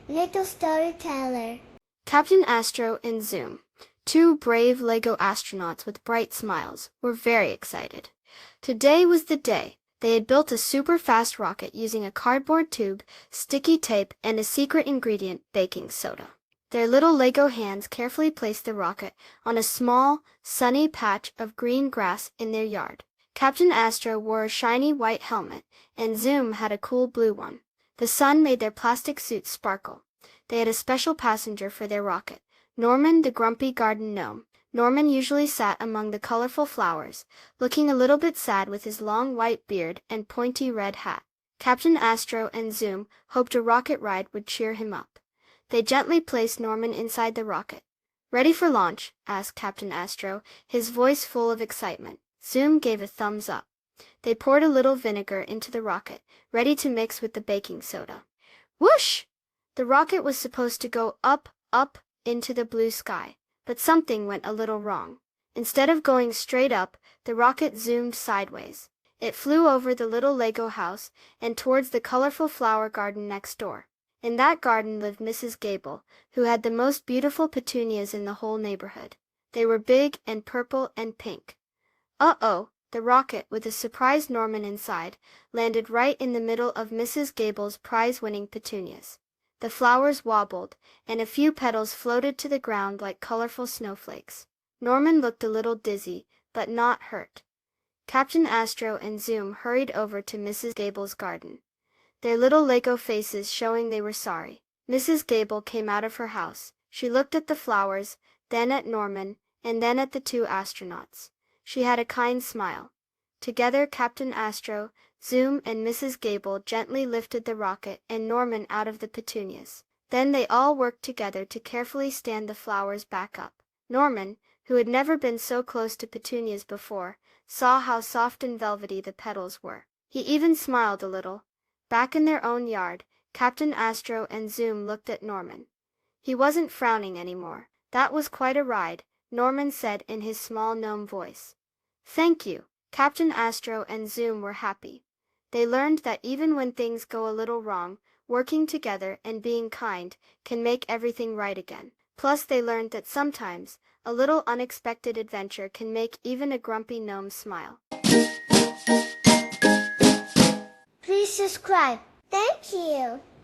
Little Storyteller. Captain Astro and Zoom, two brave Lego astronauts with bright smiles, were very excited. Today was the day. They had built a super-fast rocket using a cardboard tube, sticky tape, and a secret ingredient, baking soda. Their little Lego hands carefully placed the rocket on a small, sunny patch of green grass in their yard. Captain Astro wore a shiny white helmet, and Zoom had a cool blue one. The sun made their plastic suits sparkle. They had a special passenger for their rocket, Norman the grumpy garden gnome. Norman usually sat among the colorful flowers, looking a little bit sad with his long white beard and pointy red hat. Captain Astro and Zoom hoped a rocket ride would cheer him up. They gently placed Norman inside the rocket. "Ready for launch?" asked Captain Astro, his voice full of excitement. Zoom gave a thumbs up. They poured a little vinegar into the rocket, ready to mix with the baking soda. Whoosh! The rocket was supposed to go up, up, into the blue sky, but something went a little wrong. Instead of going straight up, the rocket zoomed sideways. It flew over the little Lego house and towards the colorful flower garden next door. In that garden lived Mrs. Gable, who had the most beautiful petunias in the whole neighborhood. They were big and purple and pink. Uh-oh! The rocket, with a surprised Norman inside, landed right in the middle of Mrs. Gable's prize-winning petunias. The flowers wobbled, and a few petals floated to the ground like colorful snowflakes. Norman looked a little dizzy, but not hurt. Captain Astro and Zoom hurried over to Mrs. Gable's garden, their little Lego faces showing they were sorry. Mrs. Gable came out of her house. She looked at the flowers, then at Norman, and then at the two astronauts. She had a kind smile. Together, Captain Astro, Zoom, and Mrs. Gable gently lifted the rocket and Norman out of the petunias. Then they all worked together to carefully stand the flowers back up. Norman, who had never been so close to petunias before, saw how soft and velvety the petals were. He even smiled a little. Back in their own yard, Captain Astro and Zoom looked at Norman. He wasn't frowning anymore. "That was quite a ride," Norman said in his small gnome voice. "Thank you." Captain Astro and Zoom were happy. They learned that even when things go a little wrong, working together and being kind can make everything right again. Plus, they learned that sometimes a little unexpected adventure can make even a grumpy gnome smile. Please subscribe. Thank you.